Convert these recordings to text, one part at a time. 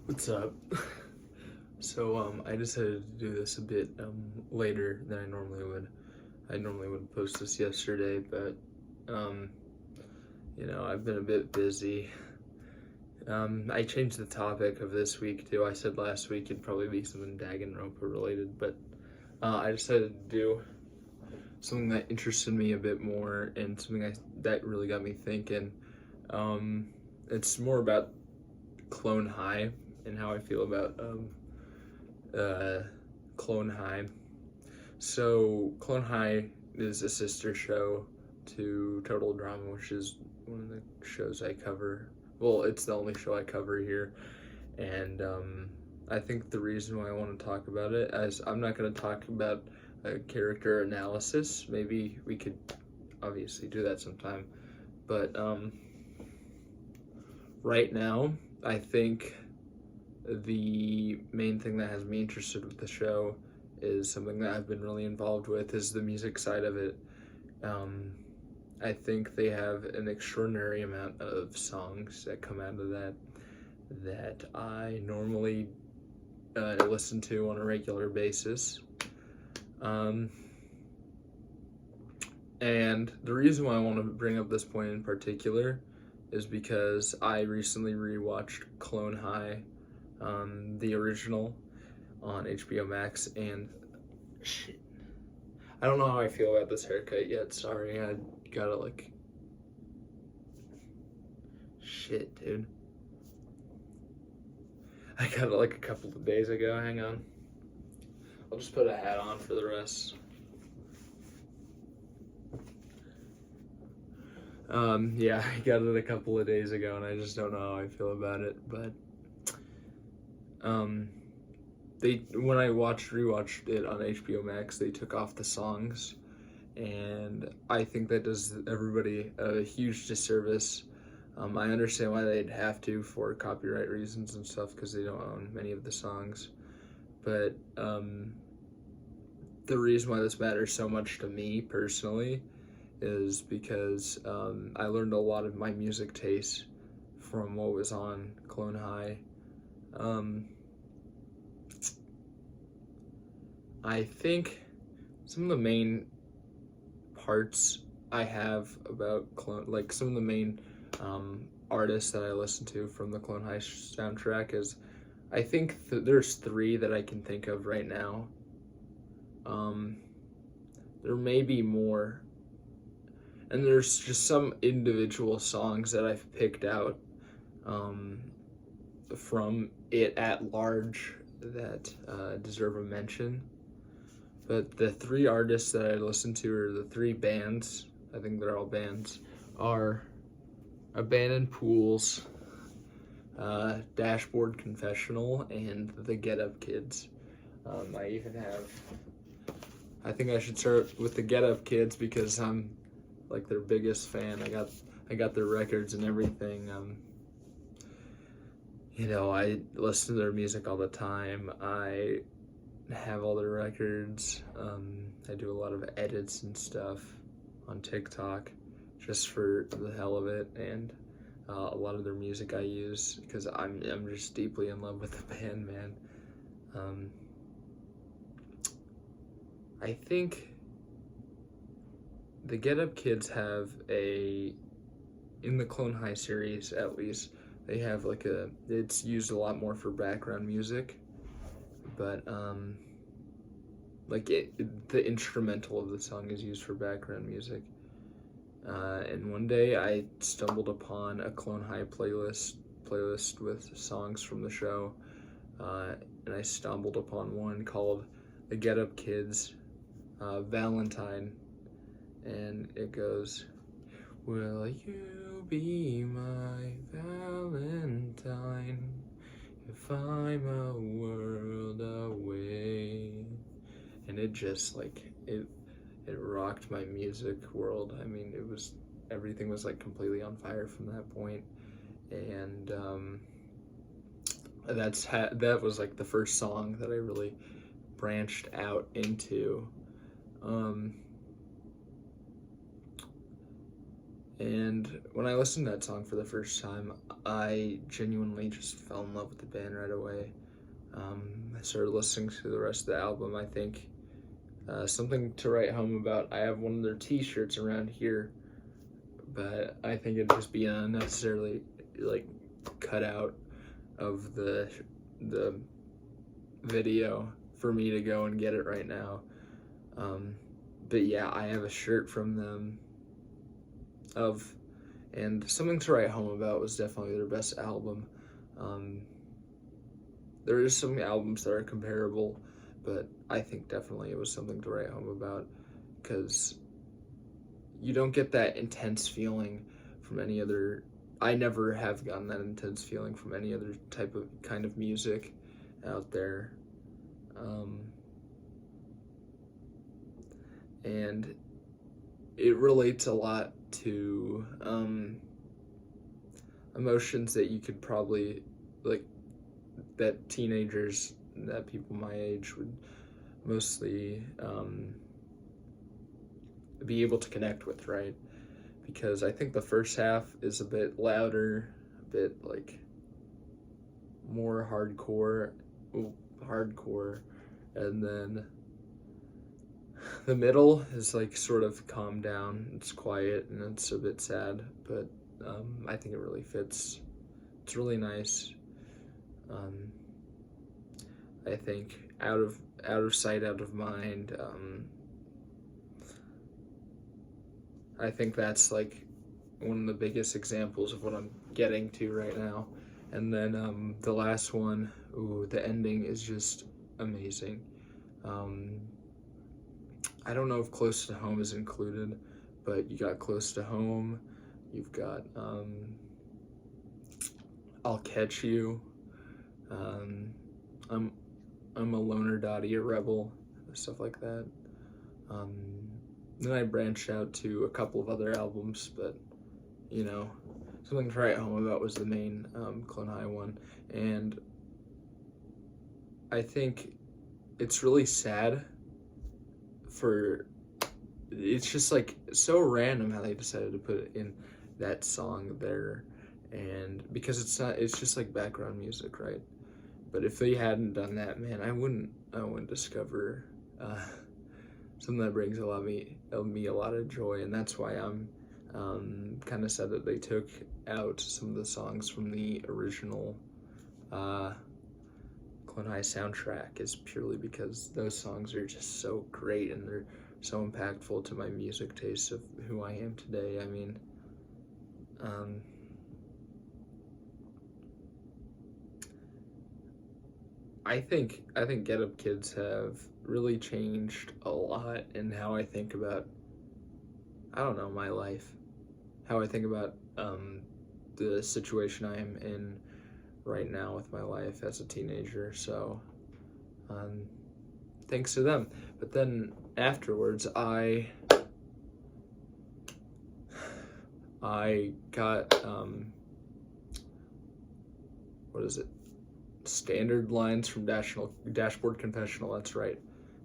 What's up? I decided to do this a bit later than I normally would. I normally would post this yesterday, but um, I've been a bit busy. I changed the topic of this week too. I said last week it'd probably be something Danganronpa related, but I decided to do something that interested me a bit more and that really got me thinking. It's more about Clone High and how I feel about Clone High. So Clone High is a sister show to Total Drama, which is one of the shows I cover. Well, it's the only show I cover here, and I think the reason why I want to talk about it is I'm not going to talk about a character analysis. Maybe we could obviously do that sometime, but right now I think the main thing that has me interested with the show is something that I've been really involved with is the music side of it. I think they have an extraordinary amount of songs that come out of that I normally listen to on a regular basis. And the reason why I want to bring up this point in particular is because I recently rewatched Clone High, the original, on HBO Max, and shit, I don't know how I feel about this haircut yet. Sorry, I gotta shit, dude. I got it like a couple of days ago. Hang on, I'll just put a hat on for the rest. Yeah, I got it a couple of days ago, and I just don't know how I feel about it. But when I rewatched it on HBO Max, they took off the songs, and I think that does everybody a huge disservice. I understand why they'd have to for copyright reasons and stuff because they don't own many of the songs, but the reason why this matters so much to me personally is because I learned a lot of my music taste from what was on Clone High. I think some of the main parts I have about Clone, like some of the main artists that I listen to from the Clone High soundtrack is, I think there's three that I can think of right now. There may be more, and there's just some individual songs that I've picked out from it at large that deserve a mention. But the three artists that I listen to, or the three bands, I think they're all bands, are Abandoned Pools, Dashboard Confessional, and the Get Up Kids. I think I should start with the Get Up Kids because I'm like their biggest fan. I got their records and everything. I listen to their music all the time. I have all their records. I do a lot of edits and stuff on TikTok just for the hell of it, and a lot of their music I use because I'm just deeply in love with the band, man. I think the Get Up Kids have in the Clone High series at least, they have it's used a lot more for background music, but the instrumental of the song is used for background music. And one day I stumbled upon a Clone High playlist with songs from the show, and I stumbled upon one called The Get Up Kids Valentine, and it goes, "Will you be my Valentine if I'm a world away?" And it just it rocked my music world. I mean, everything was completely on fire from that point, and that was the first song that I really branched out into. And when I listened to that song for the first time, I genuinely just fell in love with the band right away. I started listening to the rest of the album. I think Something to Write Home About, I have one of their t-shirts around here, but I think it'd just be unnecessarily like cut out of the video for me to go and get it right now. But yeah, I have a shirt from them and Something to Write Home About was definitely their best album. There is some albums that are comparable, but I think definitely it was Something to Write Home About, because you don't get that intense feeling from any other. I never have gotten that intense feeling from any other kind of music out there. And it relates a lot to emotions that you could probably, like, that teenagers, that people my age would mostly be able to connect with, right? Because I think the first half is a bit louder, a bit like more hardcore, and then the middle is like sort of calmed down. It's quiet and it's a bit sad, but I think it really fits. It's really nice. I think out of sight, out of mind. I think that's like one of the biggest examples of what I'm getting to right now. And then the last one, the ending is just amazing. I don't know if Close to Home is included, but you got Close to Home, you've got I'll Catch You, I'm a Loner Dottie, a Rebel, stuff like that. Then I branched out to a couple of other albums, but Something to Write Home About was the main Clone High one. And I think it's really sad it's just like so random how they decided to put it in that song there, and because it's just like background music, right? But if they hadn't done that, man, I wouldn't discover something that brings me a lot of joy. And that's why I'm kind of sad that they took out some of the songs from the original Clone High soundtrack, is purely because those songs are just so great and they're so impactful to my music taste of who I am today. I mean, I think Get Up Kids have really changed a lot in how I think about, I don't know, my life, how I think about the situation I am in right now with my life as a teenager. So thanks to them. But then afterwards I got what is it, Standard Lines from Dashboard Confessional. That's right,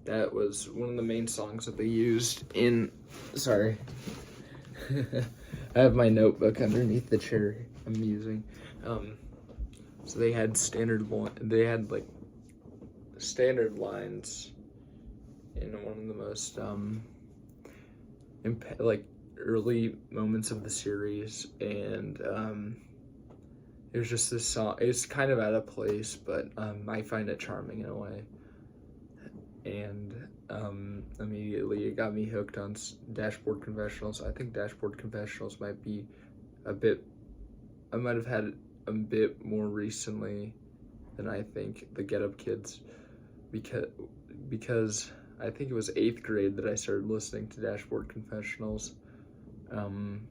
that was one of the main songs that they used in, sorry, I have my notebook underneath the chair I'm using. So they had like Standard Lines in one of the most like early moments of the series, and it was just this song. It's kind of out of place, but I find it charming in a way, and immediately it got me hooked on Dashboard Confessionals. I think Dashboard Confessionals might be I might have had it a bit more recently than I think the Get Up Kids, because I think it was 8th grade that I started listening to Dashboard Confessionals, and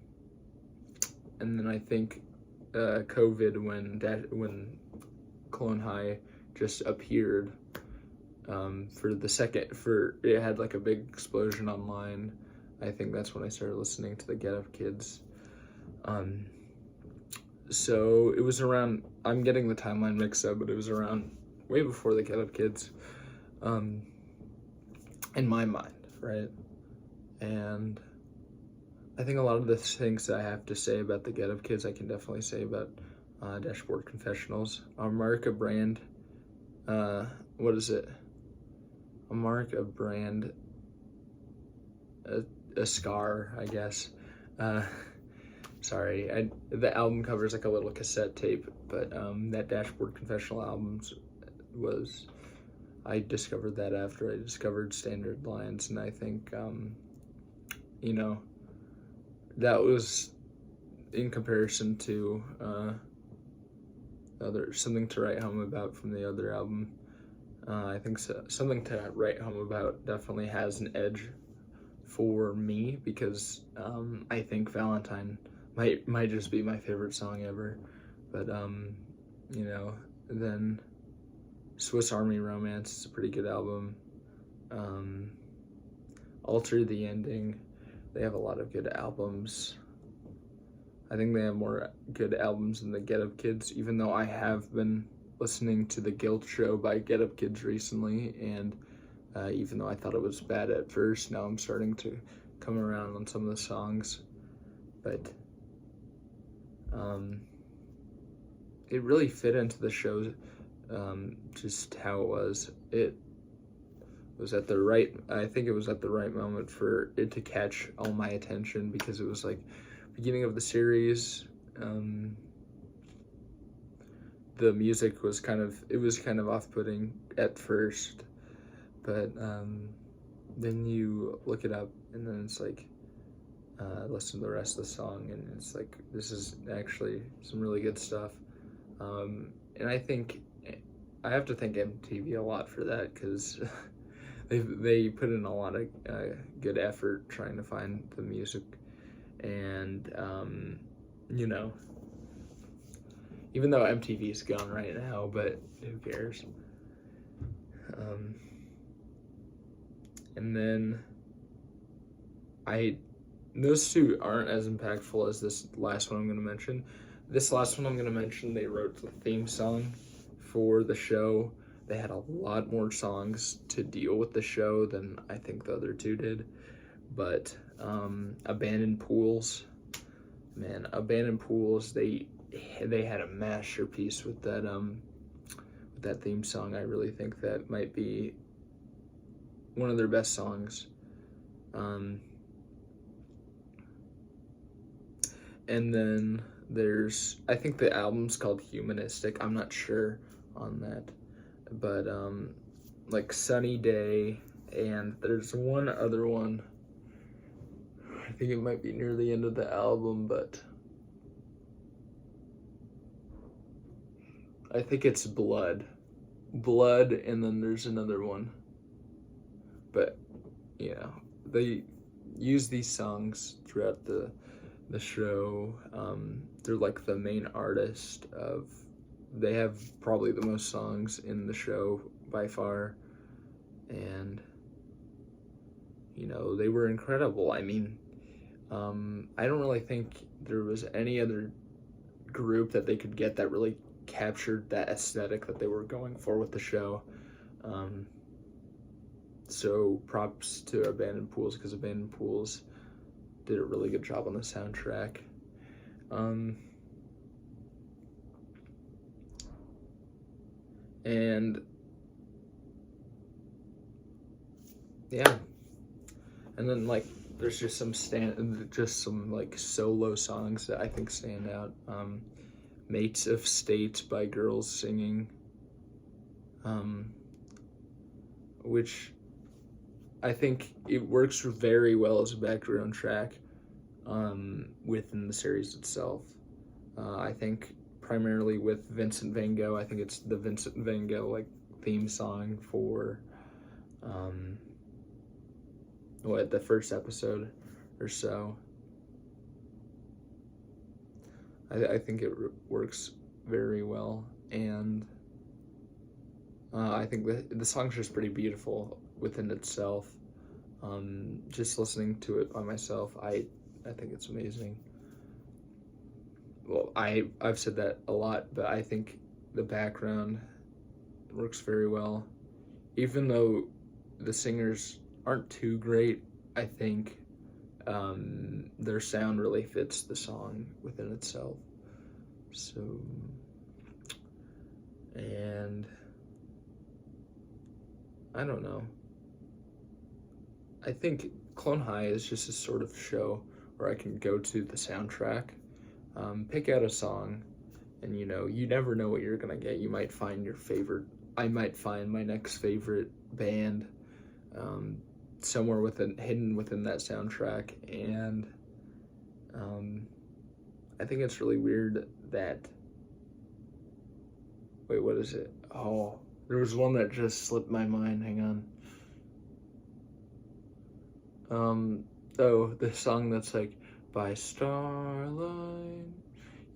then I think COVID, when Clone High just appeared, it had like a big explosion online. I think that's when I started listening to the Get Up Kids. So it was around, I'm getting the timeline mixed up, but it was around way before the Get Up Kids, in my mind, right? And I think a lot of the things that I have to say about the Get Up Kids, I can definitely say about Dashboard Confessionals. A mark, a brand, what is it? A mark, a brand, a scar, I guess. Uh, sorry, the album cover is like a little cassette tape, but that Dashboard Confessional albums was, I discovered that after I discovered Standard Lines, and I think, you know, that was in comparison to Something to Write Home About from the other album. I think Something to Write Home About definitely has an edge for me because I think Valentine might just be my favorite song ever. But you know, then Swiss Army Romance is a pretty good album. Alter the Ending, they have a lot of good albums. I think they have more good albums than the Get Up Kids, even though I have been listening to The Guilt Show by Get Up Kids recently, and even though I thought it was bad at first, now I'm starting to come around on some of the songs. But it really fit into the show, just how it was. It was at the right, I think it was at the right moment for it to catch all my attention, because it was like beginning of the series. The music was kind of off-putting at first, but then you look it up and then it's like, listen to the rest of the song and it's like, this is actually some really good stuff. And I think I have to thank MTV a lot for that, because they put in a lot of good effort trying to find the music. And you know, even though MTV's gone right now, but who cares? And then those two aren't as impactful as this last one I'm going to mention. This last one I'm going to mention, they wrote the theme song for the show. They had a lot more songs to deal with the show than I think the other two did. But Abandoned Pools, man, Abandoned Pools, they had a masterpiece with that theme song. I really think that might be one of their best songs. And then I think the album's called Humanistic. I'm not sure on that, but like Sunny Day, and there's one other one. I think it might be near the end of the album, but I think it's Blood, and then there's another one. But yeah, they use these songs throughout the show. They're like the main artist they have probably the most songs in the show by far, and you know, they were incredible. I mean, I don't really think there was any other group that they could get that really captured that aesthetic that they were going for with the show. So props to Abandoned Pools, because Abandoned Pools did a really good job on the soundtrack. And yeah, and then like there's just some like solo songs that I think stand out. Mates of State by Girls Singing, which I think it works very well as a background track within the series itself. I think primarily with Vincent Van Gogh. I think it's the Vincent Van Gogh like theme song for the first episode or so. I think it works very well, and I think the song's just pretty beautiful within itself. Just listening to it by myself, I think it's amazing. Well, I've said that a lot, but I think the background works very well. Even though the singers aren't too great, I think their sound really fits the song within itself. So, and I don't know. I think Clone High is just a sort of show where I can go to the soundtrack, pick out a song, and you never know what you're gonna get. You might find your favorite. I might find my next favorite band somewhere hidden within that soundtrack, and I think it's really weird that. Wait, what is it? Oh, there was one that just slipped my mind. Hang on. The song that's like, by starlight,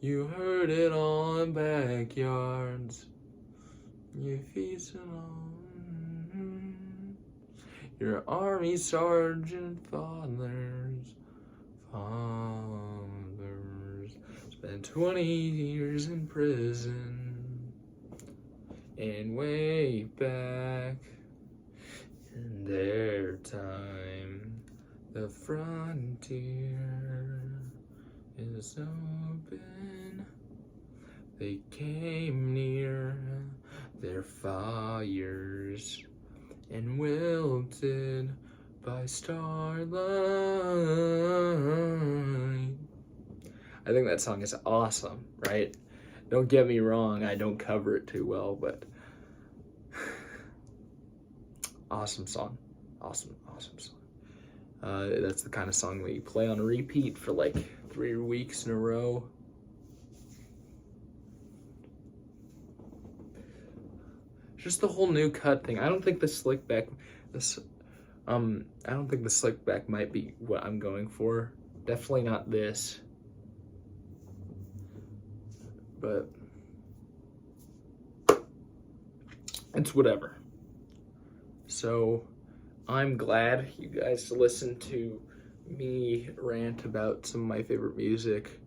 you heard it on backyards, you feasted on your army sergeant fathers, spent 20 years in prison, and way back in their time, the frontier is open. They came near their fires and wilted by starlight. I think that song is awesome, right? Don't get me wrong, I don't cover it too well, but awesome song. Awesome song. That's the kind of song that you play on repeat for like 3 weeks in a row. Just the whole new cut thing. I don't think the slick back might be what I'm going for. Definitely not this. But it's whatever. So I'm glad you guys listened to me rant about some of my favorite music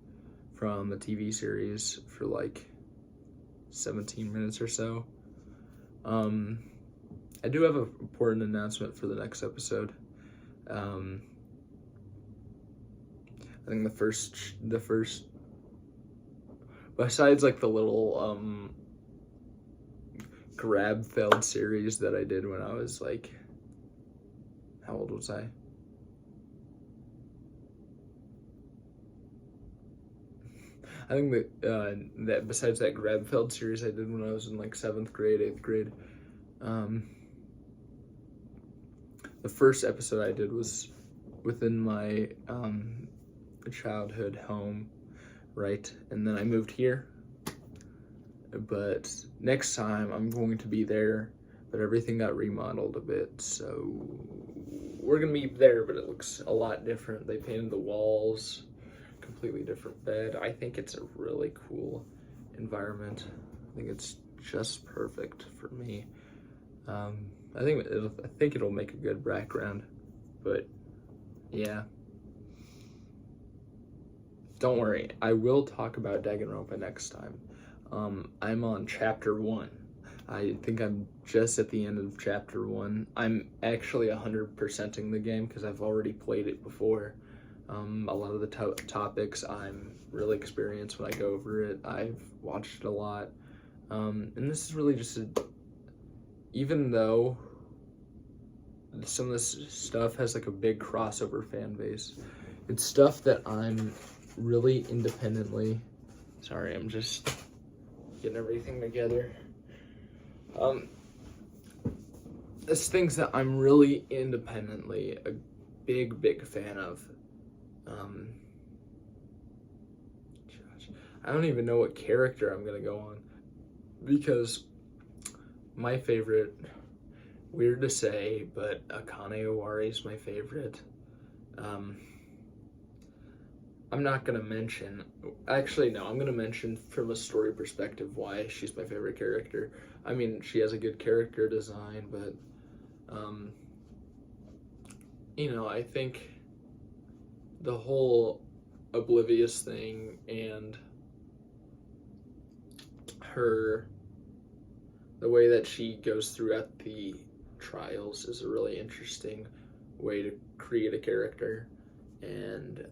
from a TV series for like 17 minutes or so. I do have an important announcement for the next episode. I think the first, besides like the little grab-feld series that I did when I was like, how old was I? I think that besides that grab-feld series I did when I was in like 7th grade, 8th grade, the first episode I did was within my childhood home, right? And then I moved here, but next time I'm going to be there, but everything got remodeled a bit, so we're gonna be there, but it looks a lot different. They painted the walls, completely different bed. I think it's a really cool environment. I think it's just perfect for me. I think it'll make a good background, but yeah. Don't worry, I will talk about Danganronpa next time. I'm on chapter 1. I think I'm just at the end of chapter 1. I'm actually 100%ing the game because I've already played it before. A lot of the topics I'm really experienced when I go over it. I've watched it a lot. And this is really just even though some of this stuff has like a big crossover fan base, it's stuff that I'm really independently, sorry, I'm just getting everything together. It's things that I'm really independently a big fan of. I don't even know what character I'm gonna go on, because my favorite, weird to say, but Akane Owari is my favorite. I'm not gonna mention, actually no, I'm gonna mention from a story perspective why she's my favorite character. I mean, she has a good character design, but I think the whole Oblivious thing and the way that she goes throughout the trials is a really interesting way to create a character. and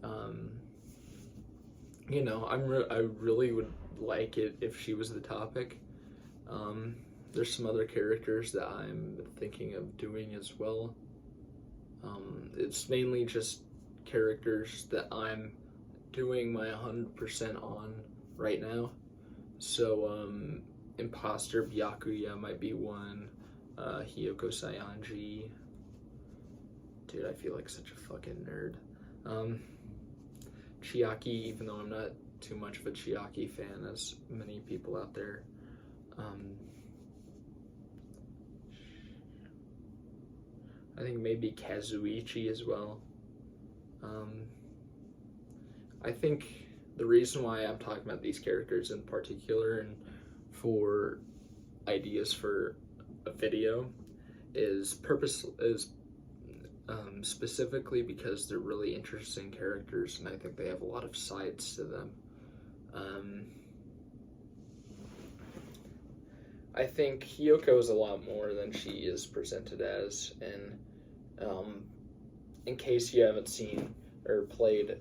you know, I really would like it if she was the topic. There's some other characters that I'm thinking of doing as well. It's mainly just characters that I'm doing my 100% on right now. So, Imposter Byakuya might be one. Hiyoko Sayanji. Dude, I feel like such a fucking nerd. Chiaki, even though I'm not too much of a Chiaki fan as many people out there. I think maybe Kazuichi as well. I think the reason why I'm talking about these characters in particular and for ideas for a video is specifically because they're really interesting characters, and I think they have a lot of sides to them. I think Hiyoko is a lot more than she is presented as, and in case you haven't seen or played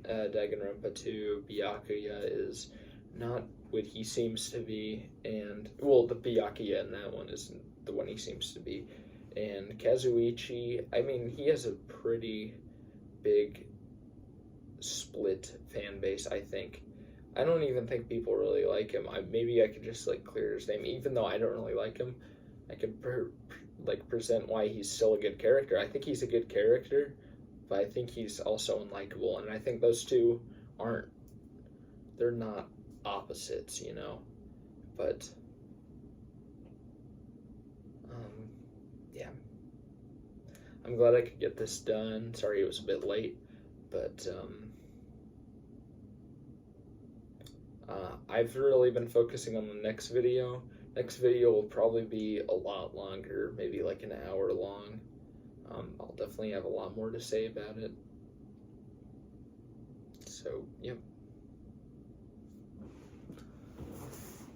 Danganronpa 2, Byakuya is not what he seems to be, and, well, the Byakuya in that one isn't the one he seems to be, and Kazuichi, I mean, he has a pretty big split fan base, I think. I don't even think people really like him. Maybe I could just, like, clear his name, even though I don't really like him. I could, present why he's still a good character. I think he's a good character, but I think he's also unlikable, and I think those two they're not opposites, you know, but, yeah. I'm glad I could get this done. Sorry it was a bit late, but, I've really been focusing on the next video. Next video will probably be a lot longer, maybe like an hour long. I'll definitely have a lot more to say about it. So, yep.